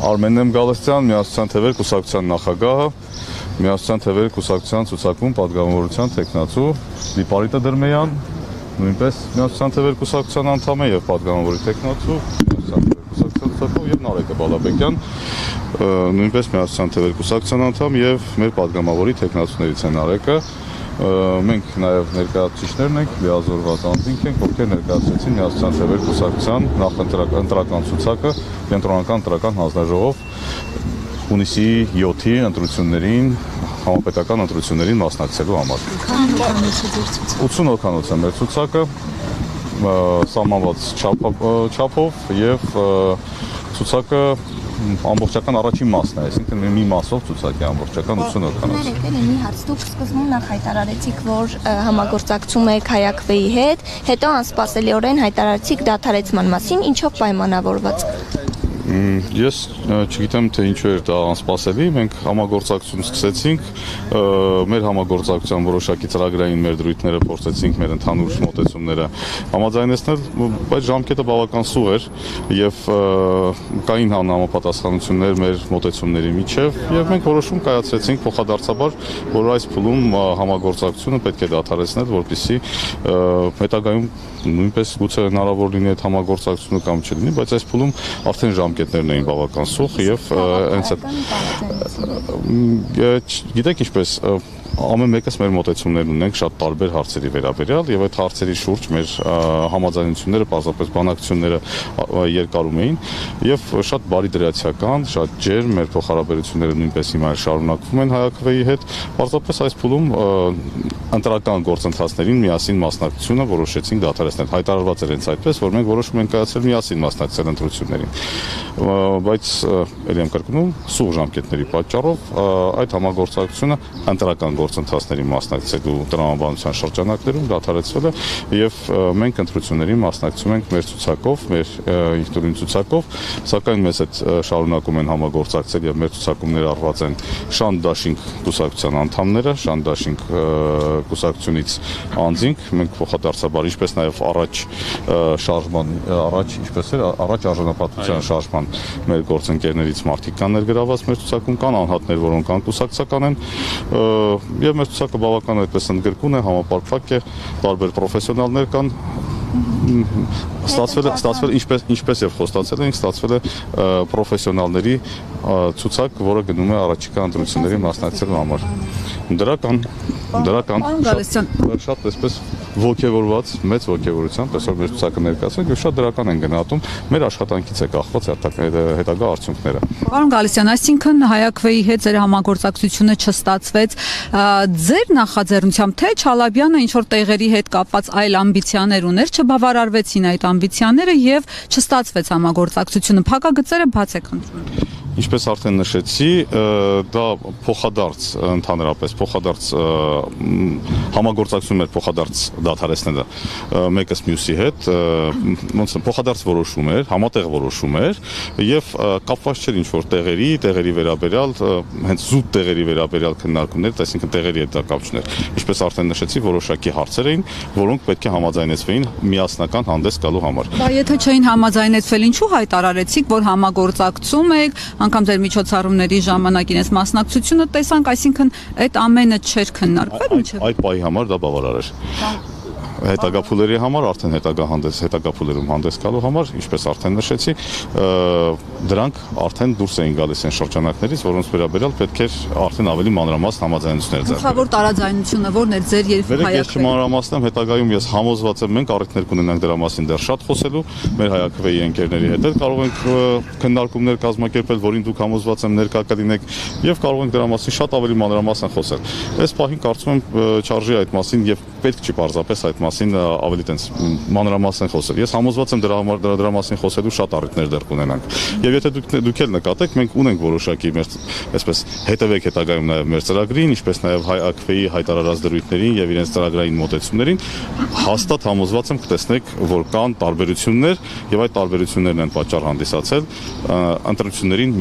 Արմեն Գալստյան, Միասնության թևեր կուսակցության նախագահը, Միասնության թևեր կուսակցության ցուցակում պատգամավորության տեխնացու Լիպարիտը Դրմեյան, նույնպես Միասնության թևեր կուսակցության անդամ է եւ պատգամավորի տեխնացու, Միասնության թևեր կուսակցության ցուցակում եւ Նարեկը Բալաբեկյան, նույնպես Միասնության թևեր կուսակցության անդամ եւ մեր պատգամավորի տեխնացուներից է Նարեկը։ Մենք նաև ներկայացուցիչներն ենք, լիազորված անձինք ենք, ովքեր ներկայացրեցին Միասնության թևեր կուսակցության նախընտրական ցուցակը կենտրոնական ընտրական հանձնաժողով հունիսի 7-ի ընտրություններին, համապետական ընտրություններին մասնակցելու համար։ 80 հոգանոց է մեր ցուցակը, սահմանված չափով եւ ցուցակը ամբողջական առաջին մասն է, այսինքն մի մասով ցուցակի ամբողջական 80 հոգանոց։ Մի հարց դուք սկզբում նախ հայտարարեցիք, որ համագործակցում եք Հայ-ԱՔՎ-ի հետ, հետո անսպասելիորեն հայտարարեցիք դադարեցման մասին, ինչով պայմանավորված։ Ես չգիտեմ, թե ինչու էր դա անսպասելի, մենք համագործակցություն սկսեցինք, մեր համագործակցության որոշակի ծրագրային մեր դրույթները փորձեցինք մեր ընդհանուր մոտեցումները համաձայնեցնել, բայց ժամկետը բավական սուղ էր եւ կային համապատասխանություններ մեր մոտեցումների միջև եւ մենք որոշում կայացրեցինք փոխադարձաբար, որ այս փուլում համագործակցությունը պետք է դադարեցնել, որպեսզի հետագայում նույնպես գուցե հնարավոր լինի այդ համագործակցությունը կամ չլինի, բայց այս փուլում արդեն ժամկետներն էին բավական սուղ եւ հենց այդ գիտեք ինչպես ամեն մեկս մեր մոտեցումներն ունենք շատ տարբեր հարցերի վերաբերյալ եւ այդ հարցերի շուրջ մեր համաձայնությունները պարզապես բանակցությունները երկարում էին եւ շատ բարի դրացիական, շատ ջերմ մեր փոխհարաբերությունները նույնպես հիմա շարունակվում են Հայ-ԱՔՎ-ի հետ, պարզապես այս փուլում ընտրական գործընթացներին միասին մասնակցությունը որոշեցինք դադարեցնել։ Հայտարարված էր հենց այդպես, որ մենք որոշում ենք կայացրել միասին մասնակցել ընտրություններին։ Բայց ելի եմ կրկնում, սուղ ժամկետների պատճառով այդ համագործակցությունը ընտրական գործընթացների մասնակցելու տրամաբանության շրջանակներում դադարեցվել է եւ մենք ընտրություններին մասնակցում ենք մեր ցուցակով, մեր ինքնուրույն ցուցակով, սակայն մեզ հետ շարունակում են համագործակցել եւ մեր ցուցակումները արված են Շանդաշինք կուսակցության անդամները, Շանդաշինք կուսակցությունից անձինք, մենք փոխադարձաբար ինչպես նաեւ առաջ շարժման ինչպես էր առաջ արժանապատվության շարժման մեր գործընկերներից մարդիկ կան ներգրաված մեր ցուցակում, կան անհատներ, որոնք անկուսակցական են եւ մեր ցուցակը բավական այդպես ընդգրկուն է, համապարփակ է, տարբեր պրոֆեսիոնալներ կան ստացվել ինչպես եւ խոստացել ենք, ստացվել է պրոֆեսիոնալների ցուցակ, որը գնում է առաջիկա ընտրությունների մասնակցելու համար։ Դրական շատ այսպես ոգևորված, մեծ ոգևորությամբ, այսօր մեր ցուցակը ներկայացնենք եւ շատ դրական են գնահատում, մեր աշխատանքից է կախված հետագա արդյունքները։ Պարոն Գալստյան, այսինքն Հայ-ԱՔՎ-ի հետ ձեր համագործակցությունը չստացվեց, ձեր նախաձեռնությամբ թե Չալաբյանը ինչ որ տեղերի հետ կապված այլ ամբիցիաներ ուներ, չբավարարվեցին այդ ամբիցիաները եւ չստացվեց համագործակցությունը, փակագծերը բաց եք ընտրում։ Ինչպես արդեն նշեցի, դա փոխադարձ ընդհանրապես փոխադարձ համագործակցություն էր փոխադարձ դադարեցնելը մեկս մյուսի հետ, ոնց է փոխադարձ որոշում էր, համատեղ որոշում էր եւ կապված չէր ինչ որ տեղերի վերաբերյալ, հենց զուտ տեղերի վերաբերյալ քննարկումներ, այսինքն տեղերի հետ դա կապ չուներ։ Ինչպես արդեն նշեցի, որոշակի հարցեր էին, որոնք պետք է համաձայնեցվեին միասնական հանդես գալու համար։ Դա եթե չէին համաձայնեցվել, ինչու հայտարարեցիք, որ համագործակցում եք, անգամ ձեր միջոցառումների ժամանակին այս մասնակցությունը տեսանք, այսինքն այդ ամենը չէր քննարկվել, ինչը։ Այդ պահի համար դա բավարար էր։ Հետագա փուլերի համար արդեն հետագա փուլերում հանդես գալու համար, ինչպես արդեն նշեցի, դրանք արդեն դուրս էին գալիս այն շրջանակներից, որոնց վերաբերյալ պետք էր արդեն ավելի մանրամասն համաձայնություններ ձեռք բերել։ Գլխավոր տարաձայնությունը ո՞րն էր ձեր եւ Հայ-ԱՔՎ-ի։ Ես չմանրամասնեմ, հետագայում ես համոզված եմ, մենք առիթներ կունենանք դրա մասին դեռ շատ խոսելու, մեր Հայ-ԱՔՎ-ի ընկերների հետ կարող ենք քննարկումներ կազմակերպել, որին դուք համոզված եմ ներկա կլինեք եւ կարող ենք դրա մասին շատ ավելի մանրամասն խոսել։ Այս պահին կարծում եմ չարժի այդ մասին եւ պետք չի պարզապես այդ մասին ավելի տենց մանրամասն խոսել։ Ես համոզված եմ դրա մասին խոսելու շատ առիթներ դեռ կունենանք։ Եվ եթե դուք էլ նկատեք, մենք ունենք որոշակի մեր այսպես հետևեք հետագայում նաև մեր ծրագրին, ինչպես նաև Հայ-ԱՔՎ-ի հայտարարած դրույթներին եւ իրենց ծրագրային մոտեցումներին, հաստատ համոզված եմ կտեսնեք, որ կան տարբերություններ եւ այդ տարբերություններն են պատճառ հանդիսացել ընտրություններին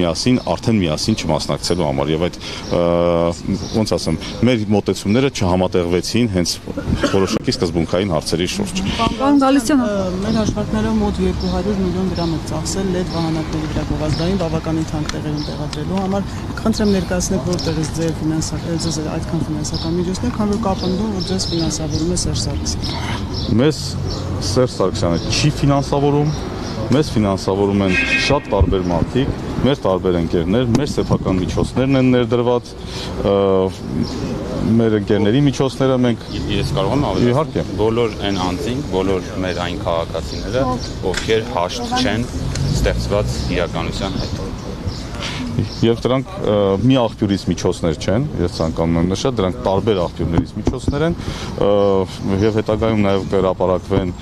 արդեն միասին չմասնակցելու համար եւ այդ ոնց ասեմ, մեր մոտեցումները չհամատեղվեցին հենց որոշակի սկզբունքային շարժանակային հարցերի շուրջ։ Պարոն Գալստյան, մեր հաշվարկներով մոտ 200 միլիոն դրամ է ծախսել LED վահանակների վրա գովազդային բավականին թանկ տեղերում տեղադրելու համար։ Խնդրեմ ներկայացնեք որտեղից ձեր այդքան ֆինանսական միջոցներ, քան որ կապնդում որ ձեզ ֆինանսավորում է Սերժ Սարգսյանը։ Մեզ Սերժ Սարգսյանը չի ֆինանսավորում, մեզ ֆինանսավորում են շատ տարբեր մարդիկ, մեր տարբեր ընկերներ, մեր սեփական միջոցներն են ներդրված, մեր ընկերների միջոցները մենք Ես կարող եմ ավելի իհարկե բոլոր այն անձինք, բոլոր մեր այն քաղաքացիները, ովքեր հաշտ չեն ստեղծված իրականության հետ։ Եվ դրանք մի աղբյուրից միջոցներ չեն, ես ցանկանում եմ նշել, դրանք տարբեր աղբյուրներից միջոցներ են եւ հետագայում նաեւ կհրապարակվեն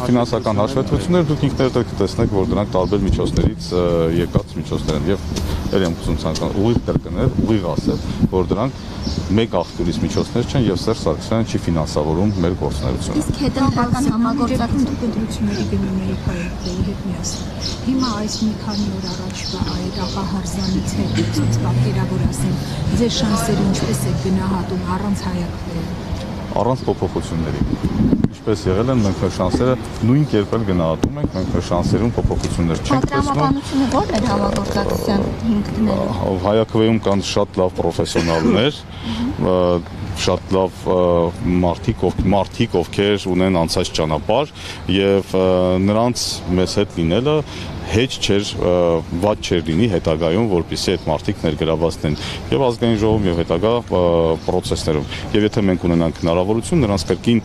ֆինանսական հաշվետվություններ, դուք ինքներդ կտեսնեք, որ դրանք տարբեր միջոցներից եկած միջոցներ են եւ ել եմ ուզում ցանկանում ուղիղ կրկնել, ուղիղ ասել, որ դրանք մեկ աղբյուրից միջոցներ չեն եւ Սերժ Սարգսյանը չի ֆինանսավորում մեր գործունեությունը։ Իսկ հետընթացական համագործակցություն դպրոցների գնումների պայմանների հետ միասին։ Հիմա այս մի քանի օր առաջվա այդ աղահարզանից հետ ցույց պատկերավոր ասեմ, ձեր շանսերը ինչպես է գնահատում առանց հայակվելու։ Առանց փոփոխությունների։ Ինչպես եղել են, մենք մեր շանսերը նույն կերպ էլ գնահատում ենք, մենք մեր շանսերում փոփոխություններ չենք տեսնում։ Պատրամաբանությունը ո՞րն է համագործակցության հիմքները։ Հայակվեում կան շատ լավ պրոֆեսիոնալներ, շատ լավ մարդիկ, ովքեր ունեն անցած ճանապարհ եւ նրանց մեզ հետ լինելը հետ չէր ված չէր լինի հետագայում, որպեսզի այդ մարդիկ ներգրավվածնեն եւ ազգային ժողովում եւ հետագա process-ներում։ Եվ եթե մենք ունենանք հնարավորություն, նրանց կրկին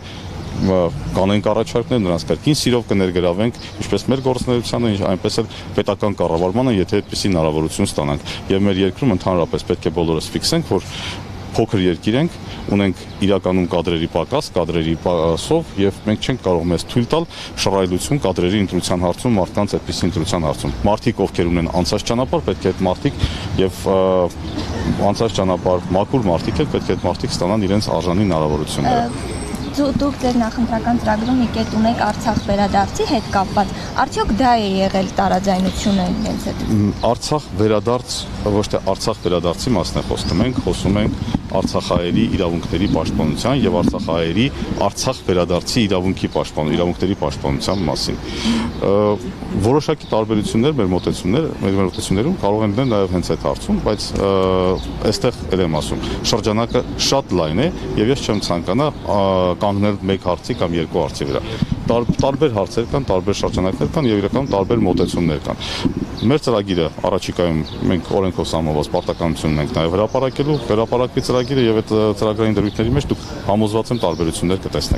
կանենք առաջարկներ, նրանց կրկին սիրով կներգրավենք ինչպես մեր գործունեությանը, այնպես էլ պետական կառավարմանը, եթե այդպիսի հնարավորություն ստանանք։ Եվ մեր երկրում ընդհանրապես պետք է բոլորս ֆիքսենք, որ փոքր երկիր ենք, ունենք իրականում կադրերի պակաս, կադրերի սով եւ մենք չենք կարող մեզ թույլ տալ շռայլություն կադրերի ընտրության հարցում, մարդկանց այդպիսի ընտրության հարցում։ Մարդիկ, ովքեր ունեն անցած ճանապարհ, պետք է այդ մարդիկ եւ անցած ճանապարհ մաքուր մարդիկ էլ պետք է այդ մարդիկ ստանան իրենց արժանի հնարավորությունները։ Դուք ձեր նախընտրական ծրագրում մի կետ ունեք Արցախ վերադարձի հետ կապված։ Արդյոք դա է եղել տարաձայնությունը իրենց հետ։ Արցախ վերադարձ, ոչ թե Արցախ վերադարձի մասն է խոսում ենք Արցախահայերի իրավունքների պաշտպանության եւ Արցախահայերի Արցախ վերադարձի իրավունքների պաշտպանության մասին։ Որոշակի տարբերություններ մեր մոտեցումներում կարող են լինել նաեւ հենց այդ հարցում, բայց այստեղ էլ եմ ասում, շրջանակը շատ լայն է եւ ես չեմ ցանկանա կանգնել մեկ հարցի կամ երկու հարցի վրա։ Տարբեր հարցեր կան, տարբեր շրջանակներ կան եւ իրականում տարբեր մոտեցումներ կան։ Մեր ծրագիրը առաջիկայում մենք օրենքով սահմանված պարտականություն ունենք նաեւ հրապարակելու, հրապարակվի ծրագիրը եւ այդ ծրագրային դրույթների մեջ դուք համոզված եմ տարբերություններ կտեսնեք։